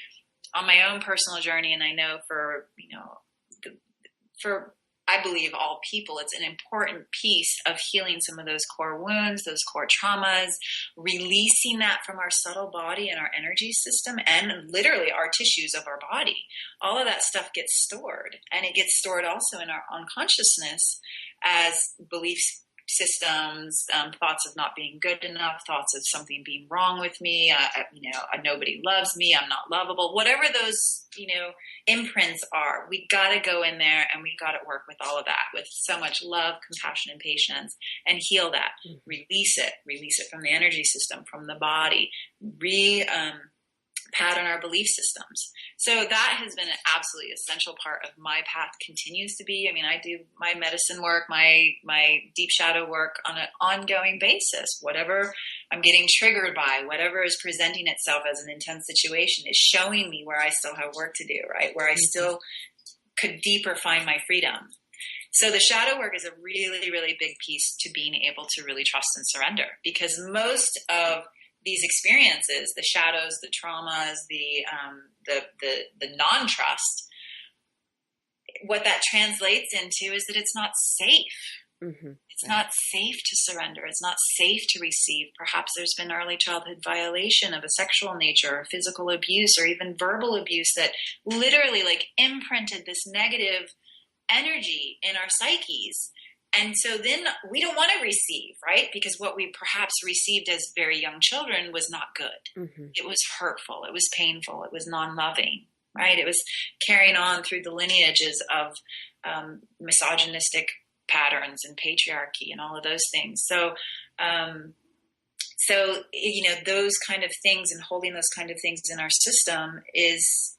on my own personal journey, and I know for I believe all people, it's an important piece of healing some of those core wounds, those core traumas, releasing that from our subtle body and our energy system and literally our tissues of our body. All of that stuff gets stored, and it gets stored also in our unconsciousness as beliefs, systems, thoughts of not being good enough, thoughts of something being wrong with me, nobody loves me, I'm not lovable, whatever those, imprints are. We got to go in there and we got to work with all of that with so much love, compassion, and patience, and heal that. Mm-hmm. Release it from the energy system, from the body, pattern our belief systems. So that has been an absolutely essential part of my path, continues to be. I mean, I do my medicine work, my deep shadow work on an ongoing basis. Whatever I'm getting triggered by, whatever is presenting itself as an intense situation is showing me where I still have work to do, right? Where I still could deeper find my freedom. So the shadow work is a really, really big piece to being able to really trust and surrender, because most of these experiences, the shadows, the traumas, the non-trust, what that translates into is that it's not safe. Mm-hmm. It's not safe to surrender. It's not safe to receive. Perhaps there's been early childhood violation of a sexual nature, or physical abuse, or even verbal abuse that literally imprinted this negative energy in our psyches. And so then we don't want to receive, right? Because what we perhaps received as very young children was not good. Mm-hmm. It was hurtful. It was painful. It was non-loving, right? It was carrying on through the lineages of misogynistic patterns and patriarchy and all of those things. So those kind of things and holding those kind of things in our system is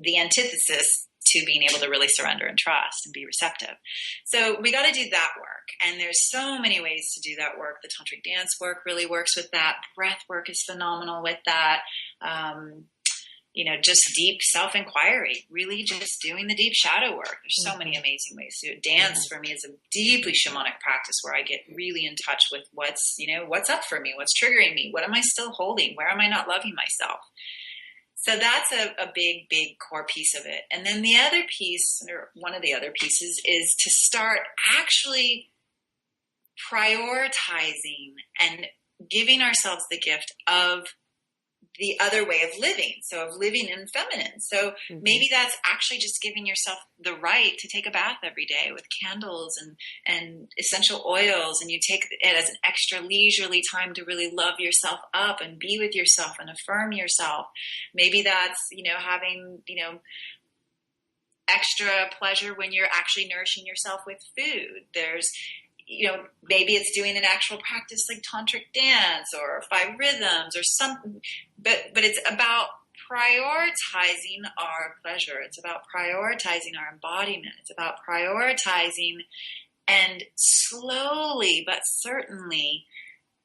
the antithesis to being able to really surrender and trust and be receptive. So we got to do that work. And there's so many ways to do that work. The tantric dance work really works with that. Breath work is phenomenal with that. just deep self-inquiry, really just doing the deep shadow work. There's so many amazing ways to do it. Dance for me is a deeply shamanic practice where I get really in touch with what's up for me, what's triggering me, what am I still holding, where am I not loving myself? So that's a big, big core piece of it. And then the other piece, or one of the other pieces, is to start actually prioritizing and giving ourselves the gift of the other way of living. So of living in feminine. So maybe that's actually just giving yourself the right to take a bath every day with candles and essential oils. And you take it as an extra leisurely time to really love yourself up and be with yourself and affirm yourself. Maybe that's, having, extra pleasure when you're actually nourishing yourself with food. There's, maybe it's doing an actual practice like tantric dance or 5 rhythms or something, but it's about prioritizing our pleasure. It's about prioritizing our embodiment. It's about prioritizing and slowly but certainly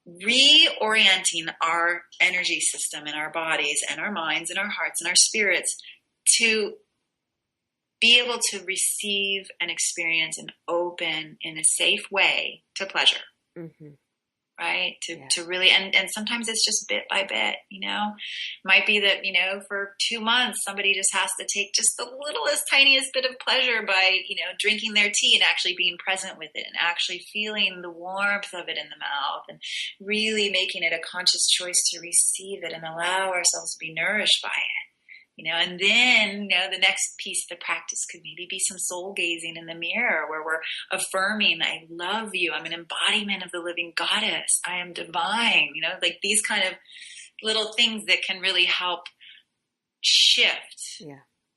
reorienting our energy system in our bodies and our minds and our hearts and our spirits to be able to receive and experience and open in a safe way to pleasure, right? To really, and sometimes it's just bit by bit, might be that, for 2 months, somebody just has to take just the littlest, tiniest bit of pleasure by, drinking their tea and actually being present with it and actually feeling the warmth of it in the mouth and really making it a conscious choice to receive it and allow ourselves to be nourished by it. And then, the next piece of the practice could maybe be some soul gazing in the mirror where we're affirming, I love you. I'm an embodiment of the living goddess. I am divine, like these kind of little things that can really help shift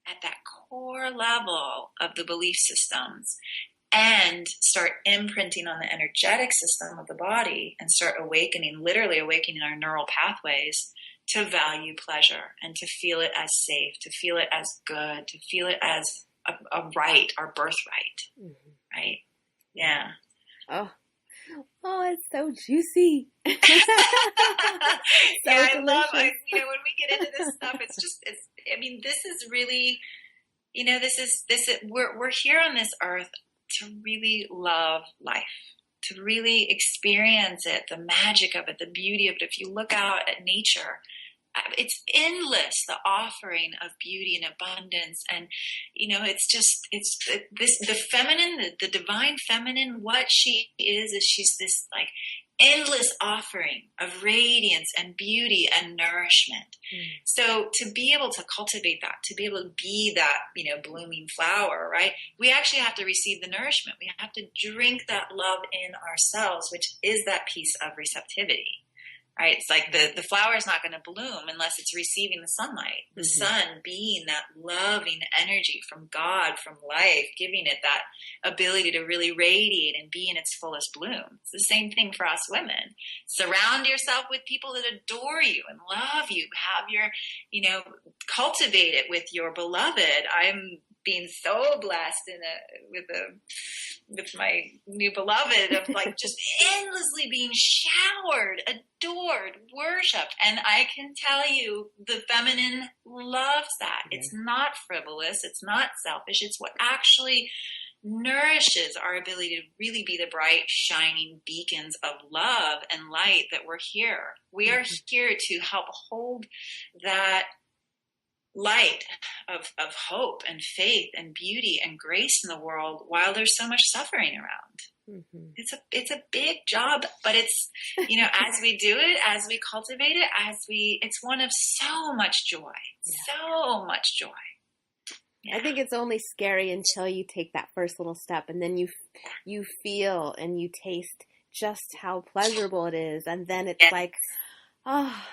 at that core level of the belief systems and start imprinting on the energetic system of the body and start literally awakening our neural pathways to value pleasure and to feel it as safe, to feel it as good, to feel it as a right, our birthright, right? Yeah. Oh, it's so juicy. So I love, when we get into this stuff, this is really, we're here on this earth to really love life, to really experience it, the magic of it, the beauty of it. If you look out at nature, it's endless, the offering of beauty and abundance. And, the feminine, the divine feminine, what she is she's this like endless offering of radiance and beauty and nourishment. So to be able to cultivate that, to be able to be that, blooming flower, right? We actually have to receive the nourishment. We have to drink that love in ourselves, which is that piece of receptivity, right? It's like the flower is not going to bloom unless it's receiving the sunlight, the sun being that loving energy from God, from life, giving it that ability to really radiate and be in its fullest bloom. It's the same thing for us women. Surround yourself with people that adore you and love you. Have your, cultivate it with your beloved. I'm being so blessed with my new beloved of like just endlessly being showered, adored, worshipped. And I can tell you the feminine loves that. It's not frivolous. It's not selfish. It's what actually nourishes our ability to really be the bright, shining beacons of love and light that we're here. We are here to help hold that light of hope and faith and beauty and grace in the world while there's so much suffering around. It's a big job, but it's, as we do it, as we cultivate it, it's one of so much joy, so much joy. Yeah. I think it's only scary until you take that first little step and then you feel and you taste just how pleasurable it is. And then it's like, oh.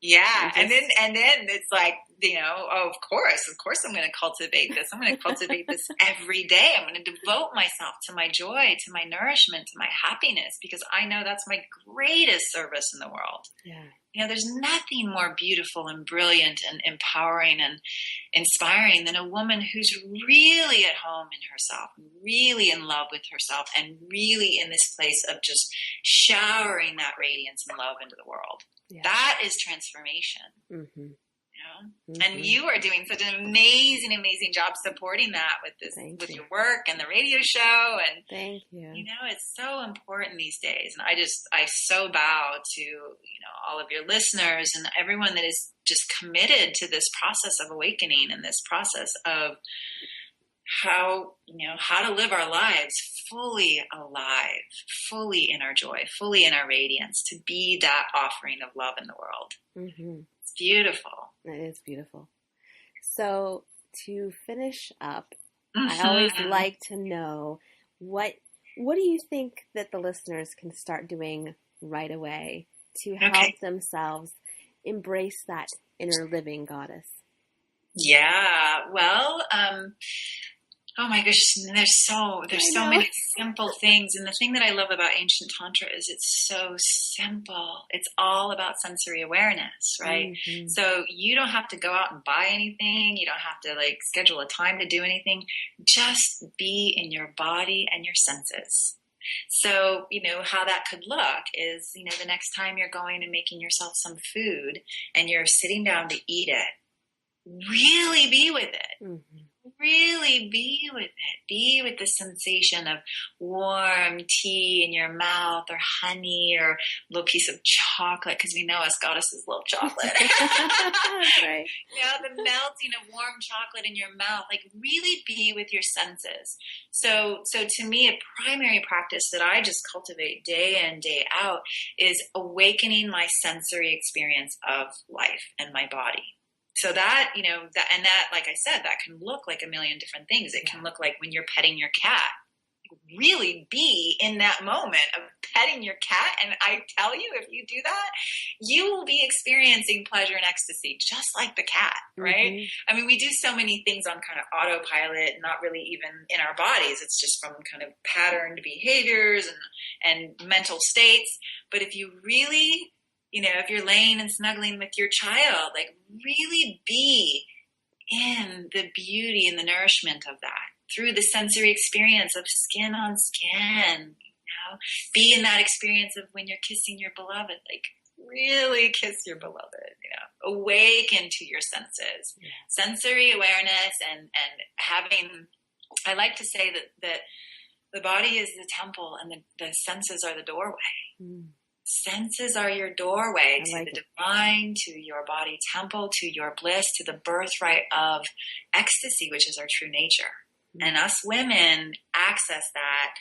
Yeah. And then it's like, of course I'm going to cultivate this. I'm going to cultivate this every day. I'm going to devote myself to my joy, to my nourishment, to my happiness, because I know that's my greatest service in the world. Yeah. There's nothing more beautiful and brilliant and empowering and inspiring than a woman who's really at home in herself, really in love with herself, and really in this place of just showering that radiance and love into the world. Yeah. That is transformation. And you are doing such an amazing, amazing job supporting that with this, with your work and the radio show. And thank you. You know, it's so important these days. And I so bow to, all of your listeners and everyone that is just committed to this process of awakening and this process of how to live our lives fully alive, fully in our joy, fully in our radiance, to be that offering of love in the world. It's beautiful. It is beautiful. So to finish up, I always like to know what do you think that the listeners can start doing right away to help themselves embrace that inner living goddess? Yeah, well, oh my gosh, there's so many simple things. And the thing that I love about ancient Tantra is it's so simple. It's all about sensory awareness, right? So you don't have to go out and buy anything. You don't have to schedule a time to do anything. Just be in your body and your senses. So, how that could look is, the next time you're going and making yourself some food and you're sitting down to eat it, really be with it. Really be with it. Be with the sensation of warm tea in your mouth or honey or a little piece of chocolate, because we know us goddesses love chocolate. That's right. The melting of warm chocolate in your mouth. Really be with your senses. So to me, a primary practice that I just cultivate day in, day out is awakening my sensory experience of life and my body. So that, like I said, that can look like a million different things. It can look like when you're petting your cat. Really be in that moment of petting your cat. And I tell you, if you do that, you will be experiencing pleasure and ecstasy just like the cat, right? I mean, we do so many things on kind of autopilot, not really even in our bodies. It's just from kind of patterned behaviors and mental states. But if you really... if you're laying and snuggling with your child, really be in the beauty and the nourishment of that through the sensory experience of skin on skin, be in that experience of when you're kissing your beloved, really kiss your beloved, awaken to your senses, sensory awareness and having, I like to say that the body is the temple and the senses are the doorway. Senses are your doorway to the divine, to your body temple, to your bliss, to the birthright of ecstasy, which is our true nature. And us women access that.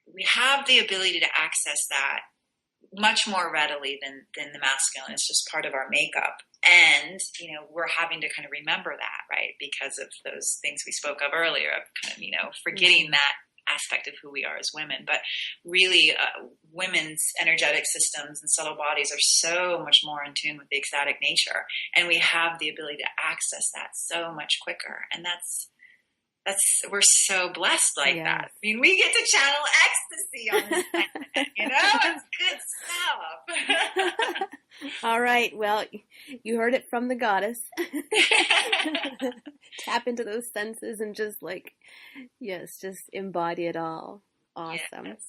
We have the ability to access that much more readily than the masculine. It's just part of our makeup. And, we're having to kind of remember that, right? Because of those things we spoke of earlier, of kind of, forgetting that aspect of who we are as women. But really, women's energetic systems and subtle bodies are so much more in tune with the ecstatic nature, and we have the ability to access that so much quicker. And that's we're so blessed like that. I mean, we get to channel ecstasy on this planet, it's good stuff. All right, well, you heard it from the goddess. Tap into those senses and just just embody it all. Awesome. Yes.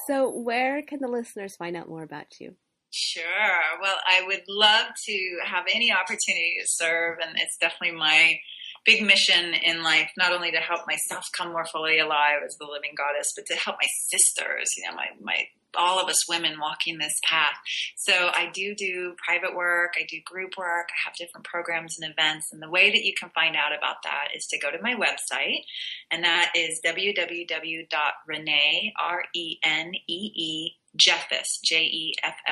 So where can the listeners find out more about you? Sure. Well, I would love to have any opportunity to serve, and it's definitely my big mission in life, not only to help myself come more fully alive as the living goddess, but to help my sisters, my all of us women walking this path. So I do private work. I do group work. I have different programs and events. And the way that you can find out about that is to go to my website. And that is www.renee, Renee, Jeffus, Jeffus.com.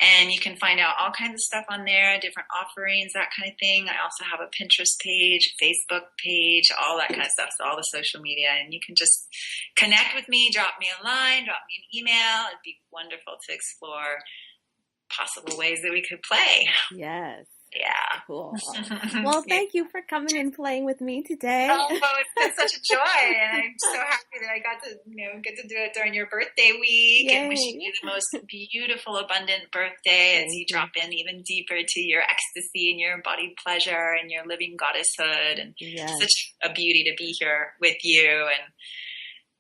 And you can find out all kinds of stuff on there, different offerings, that kind of thing. I also have a Pinterest page, Facebook page, all that kind of stuff. So all the social media. And you can just connect with me, drop me a line, drop me an email. It'd be wonderful to explore possible ways that we could play. Yes. Yeah. Cool. Well, thank you for coming and playing with me today. Oh, it's been such a joy, and I'm so happy that I got to, get to do it during your birthday week. Yay. And wishing you the most beautiful, abundant birthday as you drop in even deeper to your ecstasy and your embodied pleasure and your living goddesshood. And such a beauty to be here with you, and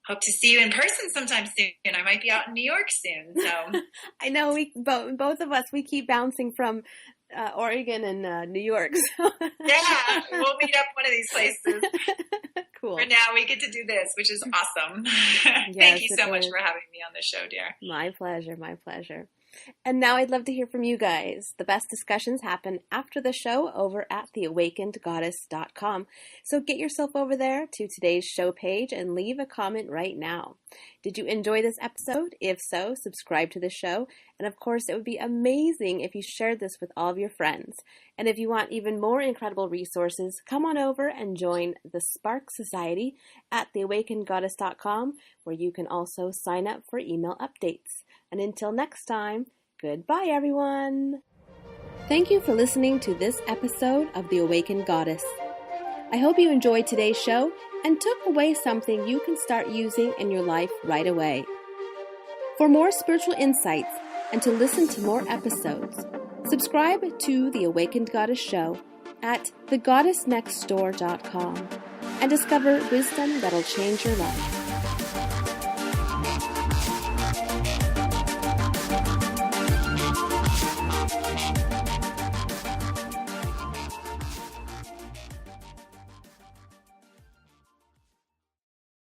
hope to see you in person sometime soon. I might be out in New York soon. So I know we both of us, we keep bouncing from Oregon and New York. So. Yeah, we'll meet up one of these places. Cool. For now, we get to do this, which is awesome. Thank you so much for having me on the show, dear. My pleasure, my pleasure. And now I'd love to hear from you guys. The best discussions happen after the show over at theawakenedgoddess.com. So get yourself over there to today's show page and leave a comment right now. Did you enjoy this episode? If so, subscribe to the show. And of course, it would be amazing if you shared this with all of your friends. And if you want even more incredible resources, come on over and join the Spark Society at theawakenedgoddess.com, where you can also sign up for email updates. And until next time, goodbye, everyone. Thank you for listening to this episode of The Awakened Goddess. I hope you enjoyed today's show and took away something you can start using in your life right away. For more spiritual insights and to listen to more episodes, subscribe to The Awakened Goddess Show at thegoddessnextdoor.com and discover wisdom that'll change your life.